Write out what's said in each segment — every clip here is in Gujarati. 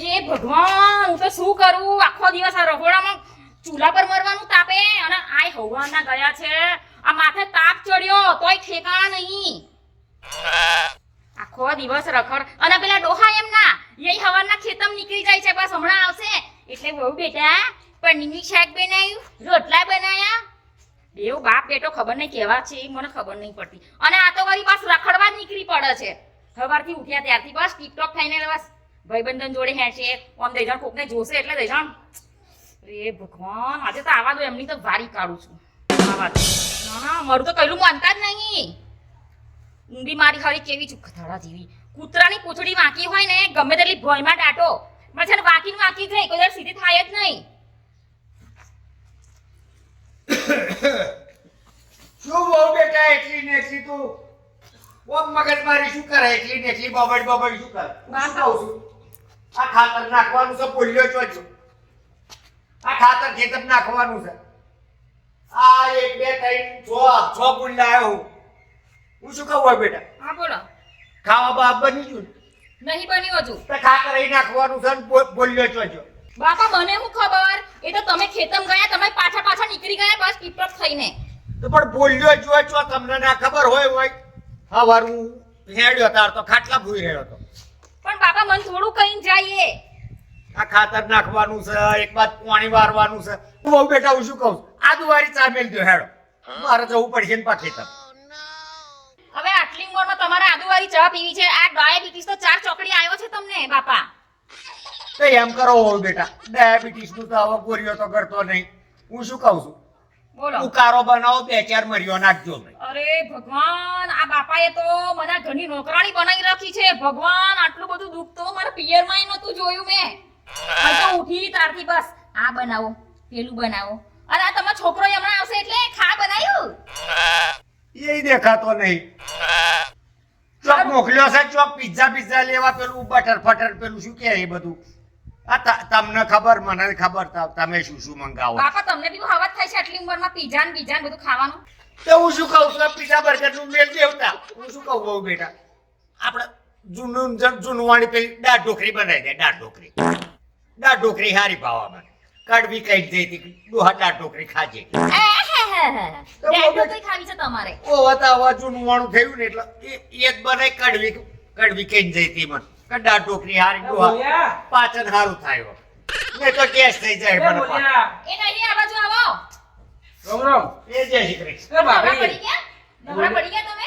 એ ભગવાન હું તો શું કરું આખો દિવસ આ રહોડામાં ચૂલા પર મરવાનું તાપે અને આય હવાના ગયા છે આ માથે તાપ ચડ્યો તોય ઠેકાણા નહીં આખો દિવસ રખડ અને પેલા ડોહા એમ ના યઈ હવાના ખેતમ નીકળી જાય છે બસ હમણાં આવશે એટલે બહુ બેટા પનીરની શાક બનાવ્યું રોટલા બનાયા એવું બાપ બેટો ખબર નહીં કેવા છે એ મને ખબર નહીં પડતી અને આ તો વળી બસ રખડવા જ નીકળી પડે છે સવારથી ઉઠ્યા ત્યારથી બસ ટિકટોક થઈને બસ ભાઈબંધન જોડે હેઠે આમ દઈજણ કોકને જોશે એટલે દઈજણ રે ભગવાન આજે તો આવા દો એમની તો વારી કાઢું છું આવા દો ના મારું તો કઈલું માનતા જ નહીં હું બી મારી હળી કેવી છું ખથાડા જેવી કૂતરાની પૂંછડી વાંકી હોય ને ગમે તેટલી ભોયમાં દાટો મને છે ને વાંકીને વાંકી જાય કોઈ સીધી થાય જ નહીં શું બહુ બેટા એટલી ને એટલી તું ઓમ મગજ મારી શું કરે એટલી ને એટલી બબડ શું કરે હું કહું છું આ ખાતર નાખવાનું છે બોલ્યો છો આ ખાતર ખેતર નાખવાનું છે આ 1 2 3 6 પુલ્લા આવ્યો હું શું કહું હોય બેટા હા બોલો ખાવા બાપ બની છું નહીં બન્યું હજુ તો ખાતર અહીં નાખવાનું છે બોલ્યો છો બાપા મને શું ખબર એ તો તમે ખેતમ ગયા તમે પાછા નીકળી ગયા બસ ટીપટોપ થઈને તો પણ બોલ્યો છો તમને ના ખબર હોય હવારું હેડ્યો તાર તો ખાટલા ભૂઈ રહ્યો હતો પણ બાપા મને થોડું કહીને જઈએ આ ખાતર નાખવાનું છે એક બાદ પાણી વારવાનું છે હું બહુ બેટા હું શું કહું આદુવારી ચા મેલ દો હેડો મારે જવું પડશે ને પાછી તમ હવે આટલી ઉંમરમાં તમારે આદુવારી ચા પીવી છે આ ડાયાબિટીસ તો 4 ચોકડી આવ્યો છે તમને બાપા તો એમ કરો બહુ બેટા ડાયાબિટીસ નું તો હવે ગોરીઓ તો કરતો નહીં હું શું કહું છું બોલો ઉકારો બનાવો 2-4 મરીઓ નાખજો અરે ભગવાન આ બાપાએ તો મને ઘણી નોકરાણી બનાવી રાખી છે ભગવાન આટલું બધું દુઃખ તો મારા પિયરમાં નહોતું જોયું મેં આ તો ઉઠી તારથી બસ આ બનાવો પેલું બનાવો અને આ તમારો છોકરો હમણાં આવશે એટલે ખા બનાવ્યું એ દેખાતો નહીં ચોક મોકલ્યો છે ચોક પિઝા લેવા પેલું બટર ફટર પેલું શું કે એ બધું આ તમને ખબર મને ખબર તમે શું મંગાવો બાપા તમને બી હવાત થાય છે આટલી ઉંમરમાં પીઝા ને બધું ખાવાનું તો હું શું કહું છું પીઝા બર્ગર નું મેલ દેવતા હું શું કહું બહુ બેટા આપણે જૂનવાણી પેલી દાળ ઢોકરી બનાવી દે દાળ ઢોકરી હારી ભાવવામાં કડવી કઈ જઈ ડોહા દાળ ઢોકરી ખાજે ખાવી છે તમારે ઓ હતા જૂનવાણું થયું ને એટલે એક બનાવી કડવી કઈ જઈ હતી મને દાળ ઢોકરી હારી ડોહા પાચન સારું થાય નહીં તો ગેસ થઈ જાય મને એ નહીં આ બાજુ આવો રામ એ જય શ્રી કૃષ્ણ નવરા પડી ગયા તમે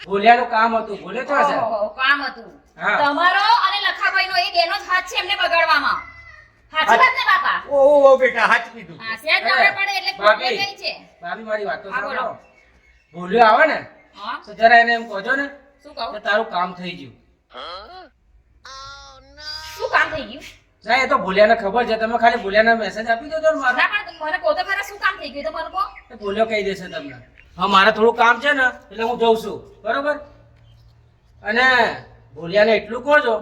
ભોલિયાનું કામ હતું ભોલે તો છે ઓહો, કામ હતું હા. તમારો અને લખાભાઈનો એ બેનો જ હાથ છે એમને બગાડવામાં સાચી વાત ને બાપા ઓ બેટા હાચ કીધું હા સેજ નવરે પડે એટલે બાકી. ખોટે ગઈ છે ભાભી મારી વાત તો હા, બોલો. સાંભળો ભોલિયો આવે ને હા તો જરા એને એમ કહો ને શું કહું કે તારું કામ થઈ ગયું શું કામ થઈ ગયું ના એ તો ભોલિયાને ખબર છે તમે ખાલી ભોલિયાને મેસેજ આપી દેજો ને મારે ના પણ મને કહો તો ખરા શું કામ થઈ ગયું તો મને કહો એ ભોલિયો કહી દેશે તમને હા મારે થોડું કામ છે ને એટલે હું જઉં છું બરોબર અને ભોલિયાને એટલું કહો છો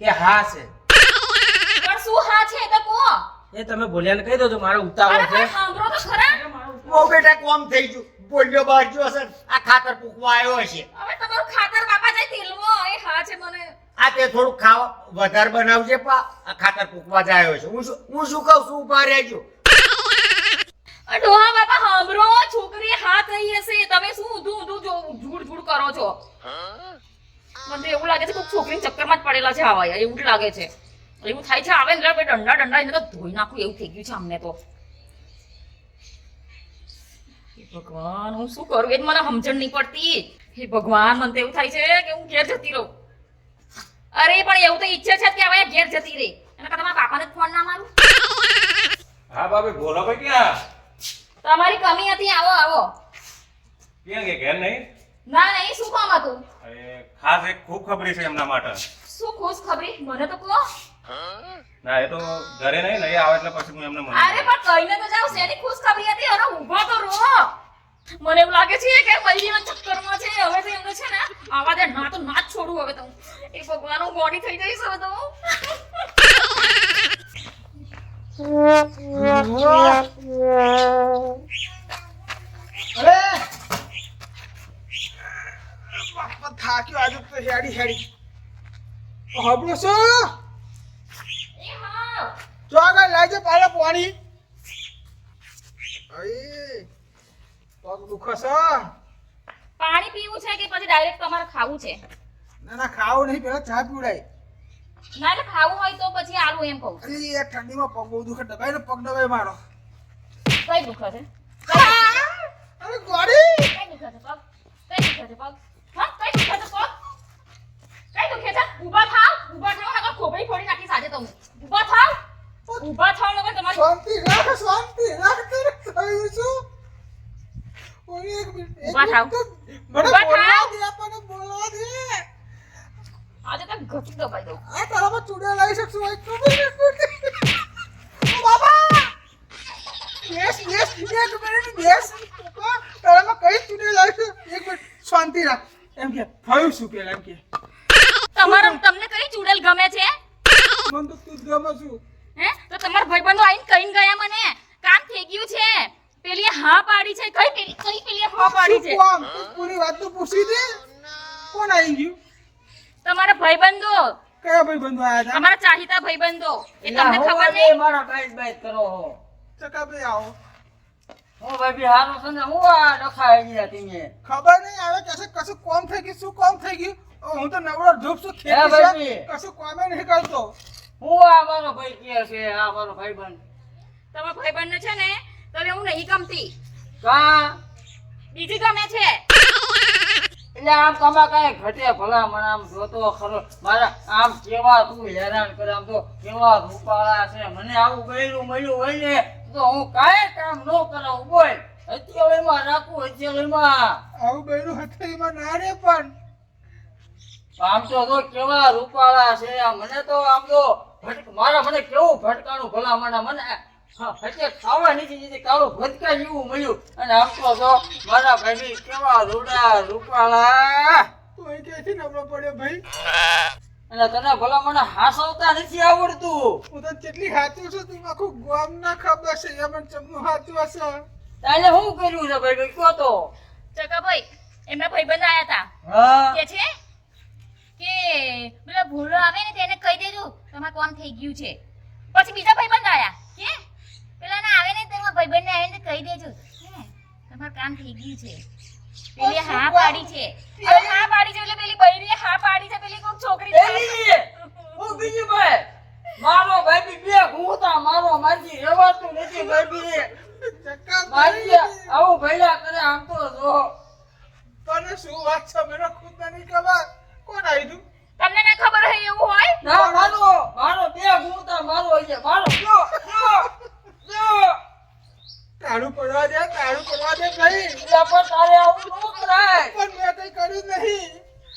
કે હા છે પણ શું હા છે એ તો કહો એ તમે ભોલિયાને કહી દો મારો ઉતાવળ અરે છે પણ સાંભળો તો ખરા ઓ બેટા કોમ થઈ ગયું બોલ્યો બહાર જો હશે આ ખાતર પૂકવા આવ્યો હશે હવે તમારું ખાતર બાપા જાય તેલમાં એ હા છે મને આ તે થોડું ખાવા વધારે બનાવજે પા આ ખાતર પૂકવા જ આવ્યો છે હું શું કહું છું ઉભા રહેજો ડોહા બાપા સાંભળો છોકરી હા થઈ હશે તમે શું ઊંધું ઝૂડ કરો છો મને તો એવું લાગે છે કે છોકરીના ચક્કરમાં જ પડેલા છે આવા એવું જ લાગે છે એવું થાય છે આવે ને દંડા એને તો ધોઈ નાખું એવું થઈ ગયું છે અમને તો હે ભગવાન હું શું કરું એ જ મને સમજણ નહીં પડતી હે ભગવાન મને તો એવું થાય છે કે હું ઘેર જતી રહું અરે પણ એવું તો ઈચ્છા છે કે હવે ઘેર જતી રહે એના કરતા મારા બાપાને જ ફોન ના મારું હા ભાભી બોલો ભાઈ ક્યાં તમારી કમી હતી આવો ક્યાં કે ઘેર નહીં ના નહીં શું કામ હતું અરે ખાસ એક ખૂબ ખબરી છે એમના માટે શું ખુશ ખબરી મને તો કહો ના એ તો ઘરે નહીં આવે એટલે પછી હું એમને અરે પણ કહીને તો જાવ શેની ખુશ ખબરી હતી અરે ઊભો તો રહો મને એવું લાગે છે કે મલ્લીના ચક્કરમાં છે હવે તો એમને છે ને આવા દે ના તો ના જ છોડું હવે તો એ ભગવાન હું ગોડી થઈ જઈશ હવે તો અરે બાપા થાક્યો આજે તો હેડી હબળો છો પાણી. અય, પગ દુખે છે. પાણી પીવું છે કે પછી ડાયરેક્ટ તમારે ખાવું છે? ના ના, ખાવું નહીં, પેલા ચા પીવડાય. ના એટલે ખાવું હોય તો પછી આલું એમ કહું. અરે યાર, ઠંડીમાં પગ બહુ દુખે. દબાઈ ને પગ દબાઈ મારો. કઈ દુખે છે? અરે ગોળી. કઈ દુખે છે પગ? કઈ દુખે છે પગ? હા, કઈ દુખે છે પગ? કઈ દુખે છે? ઊભા થાવ નકર ખોપડી ફોડી નાખીશ આજે તો હું. ઊભા થાવ નકર તમારે શાંતિ રાખ, શાંતિ રાખ. તારે થયું શું? ઓય, એક મિનિટ, એક ઊભા થાવ. મિનિટ. મને ઊભા બોલવા થાવ. દે, આપણને બોલવા દે. આજે તો ઘસી દબાઈ દઉં. આ તારામાં ચૂડા લાવી શકશું એક મિનિટ. ઓ બાબા, બેસ બેસ, એક મિનિટ બેસ. પપ્પા, તારામાં કઈ ચૂડા લાવી છે? એક મિનિટ, શાંતિ રાખ. એમ કે થયું શું પેલા? એમ કે તમને કઈ ચૂડેલ ગમે છે? મને તો તું જ ગમે છું. હે તો તમારા ભાઈબંધો આઈને કહીને ગયા મને કામ થઈ ગયું છે. પેલી હા પાડી છે. કઈ પેલી હા પાડી છે? શું કામ? તું પૂરી વાત તો પૂછી દે. કોણ આવી ગયું? તમારા ભાઈબંધો, કયા ભાઈ બંધો આયા હતા? તમારા ચાહીતા ભાઈબંધો. એ તમને ખબર નહીં? મારા બાઈટ કરો હો. ચકાભાઈ આવો. હું ભાઈ હારો છે ને હું આ ડખાઈ ગયા તમે. ખબર નહીં આવે કે કશું કોમ થઈ ગયું. શું કોમ થઈ ગયું? હું તો નવરો ધૂપ છું, હે ખેતી ભાઈ? છે, કશું કોમે નહીં કરતો. હું આ મારો ભાઈ કે છે આ મારો ભાઈબંધ. તમારા ભાઈબંધને છે ને તમે હું નહીં ગમતી, કા બીજી ગમે છે. એટલે આમ કમા કાંઈ ઘટે ભલા મને આમ જોતો ખરો. મારા આમ કેવા તું હેરાન કરે, આમ તો કેવા રૂપાળા છે. મને આવું ગયેલું મળ્યું હોય ને તો હું કાંઈ કામ ન કરાવું. બોલ અત્યારમાં રાખું અત્યારમાં. આવું બૈરું હથેળીમાં ના રે પણ. આમ તો જો કેવા રૂપાળા છે. મને તો આમ તો મારા મને કેવું ભટકાણું ભલા મને હચે ખાવા નીચે નીચે કાળું ભટકા જેવું મળ્યું. અને આમ તો જો મારા ભાઈ કેવા રૂડા રૂપાળા. તું અહીં ક્યાંથી નબળો પડ્યો ભાઈ? અને તને ભલા મને હાસવતા નથી આવડતું. હું તને કેટલી હાચું છું, તું આખું ગામ ના ખબર છે. એ મને ચમનું હાચું હશે. તાલે શું કર્યું છે ભાઈ કહો તો. ચકાભાઈ એમના ભાઈબંધ આયા હતા. હા કે છે કે પેલા ભૂલો આવે ને તેને કહી દેજો તમારે કોમ થઈ ગયું છે. પછી બીજા ભાઈબંધ આયા કે પેલા ના આવે ને તમારા ભાઈબંધને આવે ને કહી દેજો હે તમારું કામ થઈ ગયું છે. પેલી હા પાડી છે. હવે હા પાડી છે એટલે પેલી બૈરીએ હા પાડી છે. પેલી કોક છોકરી એલી હું બીજી ભાઈ મારો ભાઈ બે ઘૂંટા મારો માજી રેવાતું નથી. ભાઈ મારી ચકાભાઈ, આવું ભૈલા કરે આમ તો જો. તને શું વાત છે મને ખુદ નહીં ખબર. કોણ આવ્યું? તમને ના ખબર હોય એવું હોય? ના મારો બે ઘૂંટા મારો છે મારો જો તારું પડવા દે, તારું પડવા દે ભાઈ. એટલે પણ તારે આવું ન કરાય. પણ મેં કઈ કર્યું જ નહીં.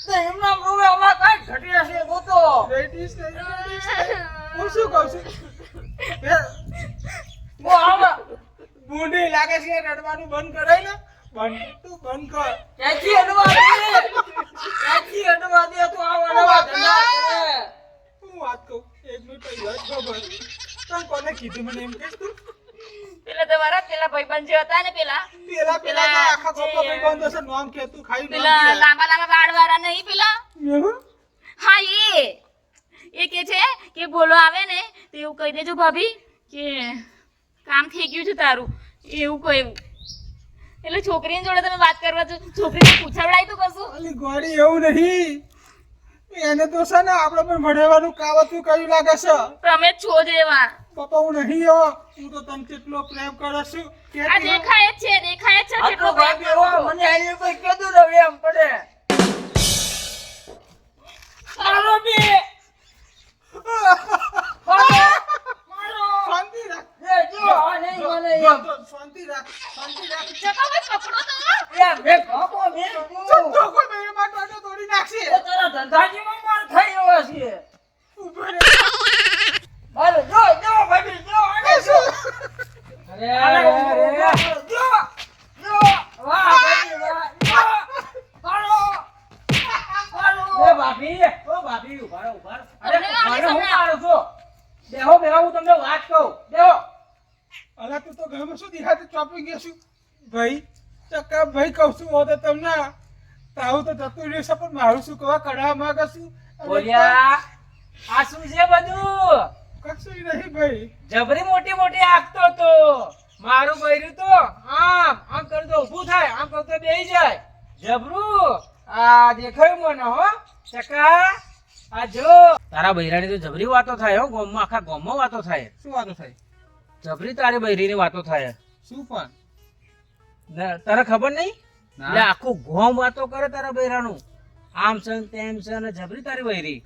તે એમના રોવે આમાં કાંઈ ઘટ્યા છે ગોતો. રેડીશ નહીં, રેડીશ નહીં. હું શું કહું છું? હું આવા બુંડી લાગે છે, રડવાનું બંધ કરાય ને. તું બંધ કર. ક્યાંથી અડવા દે તું આવા નવા ધંધા કરે. હું વાત કહું, એક મિનિટ પહેલા જ ખબર. તને કોને કીધું મને એમ કે તું? પેલા તમારા પેલા ભાઈબંધ જે હતા ને પેલા તો આખા ગોપો ભાઈ બંધ હશે. નામ કે તું ખાઈ પેલા લાંબા લાંબા વાળ વાળા નહીં પેલા એવું? હા એ કે છે કે બોલો આવે ને તો એવું કહી દેજો ભાભી કે કામ થઈ ગયું છે તારું એવું કહ્યું. એટલે છોકરીની જોડે તમે વાત કરવા જો છોકરીને પૂછાવડાય તો કશું. અલી ગોળી એવું નહીં. એને તો છે ને આપણે પણ ભણવાનું કાવતું કર્યું લાગે છે. તમે જ છો જેવા. પપ્પા હું નહીં એવો. હું તો તને કેટલો પ્રેમ કરું છું. આ દેખાય જ છે આ કેટલો તો ભાઈ પ્રેમ કરો છો. મને આની કોઈ કીધું ને એમ પડે. મારો બે મારો શાંતિ રાખ. એ જો આ નહીં મને એમ. શાંતિ રાખ, શાંતિ રાખ. ચકાભાઈ પકડો તો. એ બે ભાગો બે તું. તો કોઈ મેરે માં ટોટો તોડી નાખશે. એ તારા ધંધાજીમાં માર ખાઈ એવા છે. ઊભો રહે. મારે જો ભાઈ જો આને જો. અરે જો વાહ ભાઈ વાહ મારો ભાભી ઉભા રહો. અરે તમને આને મને હું સંભળાવો. મારું છું. બેહો હું તમને વાત કહું. બેહો. અલા તું તો ઘરમાં શું દેખાતું ચોપી ગયો છું ભાઈ. ચક્કા ભાઈ કહું છું હો તો તમને તાવું તો જતું રહ્યું છે પણ મારું શું કહેવા કઢાવા માંગે છું. બોલ્યા આ શું છે બધું? કશું નહીં ભાઈ જબરી મોટી મોટી હાંકતો તો મારું બૈરું તો આમ કરતો ઊભું થાય, આમ કરતો બેહી જાય. જબરું આ દેખાયું મને હો ચકા. આ જો તારા બૈરાની તો જબરી વાતો થાય હો, ગામમાં આખા ગામમાં વાતો થાય. શું વાતો થાય? જબરી તારી બૈરીની વાતો થાય. શું પણ? તને ખબર નહીં? ના. એટલે આખું ગામ વાતો કરે તારા બૈરાનું. આમ છે ને તેમ છે ને જબરી તારી બૈરી.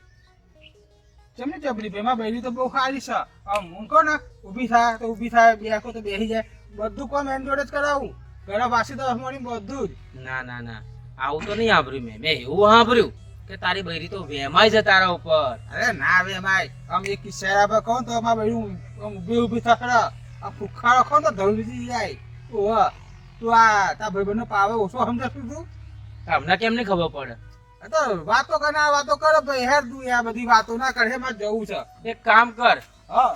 ચમની ચપરી ભાઈ માં બૈરી તો બહુ સારી છે. આમ હું કહું ને ઊભી થાય તો ઊભી થાય, બેસો તો બેસી જાય, બધું કામ એન જોડે જ કરાવું. ઘરે પાછી તો મળી બધું જ. ના ના ના આવું તો નહીં સાંભળ્યું મેં એવું સાંભળ્યું કે તારી બૈરી તો વેમાય છે તારા ઉપર. અરે ના હવે માય આમ એક કિસ્સા આપણે કહું તો અમારા બૈરું આમ ઊભી થખડા આ ફુખાડો કહું તો ધરવી જાય. ઓહ તું આ તારા ભાઈબંધનો પાવે ઓછો સમજાતું તું? તમને કેમ નહીં ખબર પડે? આ તો વાતો કરનાર વાતો કરે ભાઈ, હેર તું આ બધી વાતો ના કરે, મારે જવું છે. એક કામ કર, હા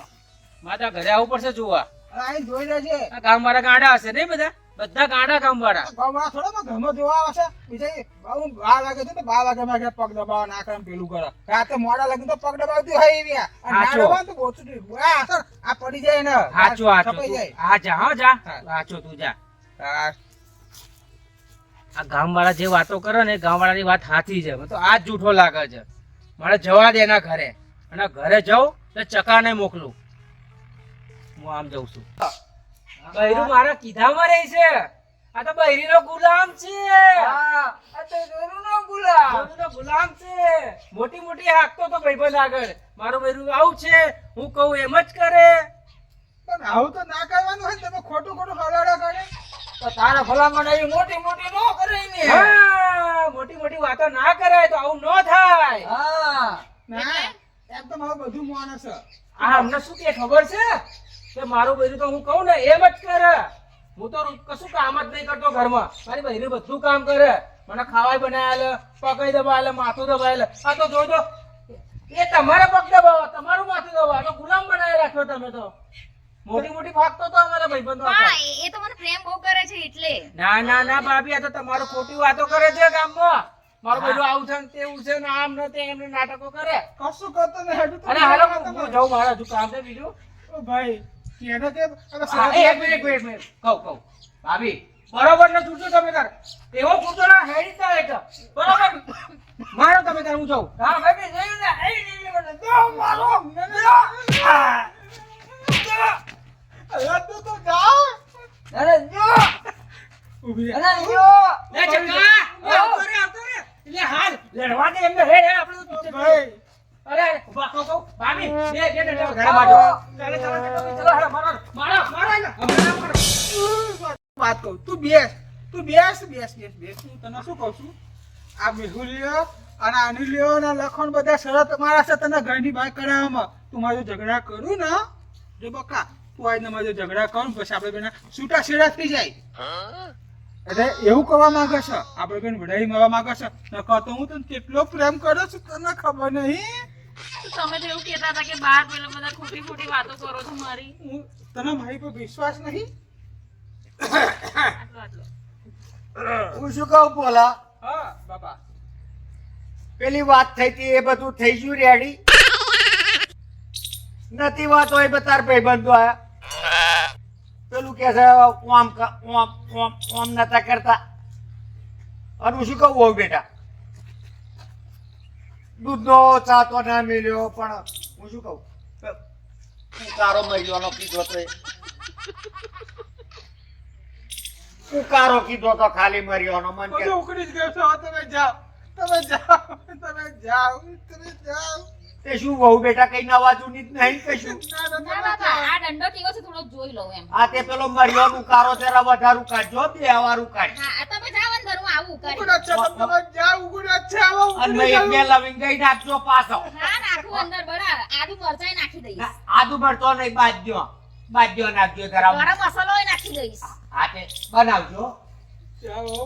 મારા ઘરે આવવું પડશે જોવા. અહીં જોઈ લેજે. આ કામ વાળા ગાંડા હશે નહીં બધા ગાંડા કામ વાળા. ગામડા થોડા માં ઘરમાં જોવા આવે છે. બીજા બહુ 12 વાગે છે તો 12 વાગે માં પગ દબાવવા ના કરે પેલું કરે. રાતે મોડા લાગે તો પગ દબાવતી હોય એવી આ. અને ના હાચો. દબાવે તો ઓછું થયું. આ અસર આ પડી જાય ને. હાચો હાચો છપાઈ તું. જાય. હા જા હો જા હા. હાચો તું જા. હા. આ ગામ વાળા જે વાતો કરે ને ગામ વાળાની વાત સાચી છે. મને તો આ જ જૂઠો લાગે છે. મારે જવા દે એના ઘરે, અને ઘરે જાઉં તો ચકાને મોકલું. હું આમ જઉં છું. બૈરું મારા કીધામાં રહે છે. આ તો બૈરીનો ગુલામ છે. આ તો જોરુનો ગુલામ. બૈરીનો ગુલામ છે. મોટી મોટી હાંકતો તો ભાઈબંધ આગળ. મારું બૈરું આવું છે, હું કહું એમ જ કરે. પણ આવું તો ના કરવાનું હોય ને, તમે ખોટું ખોટું હલાડા કરે. તો તારા ભલામણ એવી મોટી મોટી નો કરે ને. હા, મોટી મોટી વાતો ના કરાય તો આવું ન થાય. હા ના એમ તો મારું બધું માને છે. આ અમને શું કે ખબર છે કે મારું બૈરું તો હું કહું ને એમ જ કરે. હું તો કશું કામ જ નહીં કરતો ઘરમાં. મારી બૈરી બધું કામ કરે. મને ખાવાય બનાવેલ, પકઈ દબાવેલ, માથું દબાવેલ. આ તો જોઈ દો એ તમારા પગ દબાવો, તમારું માથું દબાવો. તો ગુલામ બનાવી રાખ્યો તમે તો. મોટી મોટી ફાકતો તો અમારા ભાઈબંધો હા હતા. એ તો મને પ્રેમ બહુ કરે છે એટલે. ના ના ના ભાભી, આ તો તમારું ખોટી વાતો કરે છે ગામમાં. મારું બધું આવું છે ને તેવું છે ને આમ ને તેમ ને નાટકો કરે. કશું કરતો નહીં. હજુ તો અને હાલો હું જાઉં, મારા હજુ કામ છે બીજું. ઓ ભાઈ કેને કે હવે હા, એક મિનિટ કહું ભાભી બરોબર ને છૂટજો તમે તાર. એવો છૂટો ના હેડી તાર એક બરોબર મારો તમે તાર હું જાઉં. હા ભાભી જોયું ને એ નહીં મને દો મારો હવે તો જાઓ. અરે જો ઊભી રહે. અરે જો લે ચકા આવતો રે એટલે હાલ લડવા દે એમને હે આપણે તો ભાઈ અરે ઉભા કહું ભાભી બે ઘરે મારો ચાલે ચલો હાલો મારો એને વાત કહું તું બેસ. હું તને શું કહું છું, આ મેહુલિયો અને અનિલિયો અને લખણ બધા શરત મારા છે તને ઘરની બહાર કરાવવામાં. તું મારો ઝઘડા કરું ને જો બકા તું આજને મારો ઝઘડા કરું પછી આપણે બેના છૂટા છેડા થઈ જાય. એટલે એવું કરવા માંગે છે આપણે બેન વડાઈ મારવા માંગે છે. નકર તો હું તને કેટલો પ્રેમ કરું છું તને ખબર નહીં. તમે તો એવું કહેતા હતા કે બહાર પેલા બધા ખોટી ખોટી વાતો કરો છો મારી. હું તને મારી પર વિશ્વાસ નહીં. આટલો હું શું કહું પોલા, હા બાપા પેલી વાત થઈ હતી એ બધું થઈ ગયું રેડી? નથી વાત હોય બતાર ભાઈબંધો આયા. પેલું કે છે ઓમ નતા કરતા. અને હું શું કહું હોઉં બેટા, દૂધનો ચા તો ના મળ્યો પણ હું શું કહું ઉકારો મર્યોનો કીધો તો ઉકારો કીધો તો ખાલી મર્યોનો મન કે બધું ઉકળી જ ગયું છે. હવે તમે જાઓ. તે શું વહુ બેટા કઈ નવા જૂની જ નહીં કશું. ના બાપા આ દંડો કેવો છે થોડો જોઈ લઉં એમ. આ તે પેલો મર્યોનો ઉકારો જરા વધારું કાઢજો, બે વારું કાઢ. હા તમે જાઓ અંદર હું આવું કરી. ઉકળા છે તમે જાઓ. ઉકળા છે આવો અને મેં એક બે લવિંગ ગઈ નાખજો પાછો. હા નાખું અંદર બડા આદુ મરચાઈ નાખી દઈશ. આદુ મરતો નહીં, બાજ્યો નાખજો જરા. ગરમ મસાલો નાખી દઈશ. હા તે બનાવજો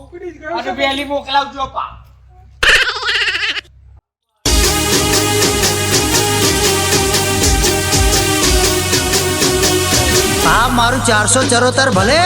ઉકળી જ ગયું અને છે. વેલી મોકલાવજો પા. આ મારું 474 ભલે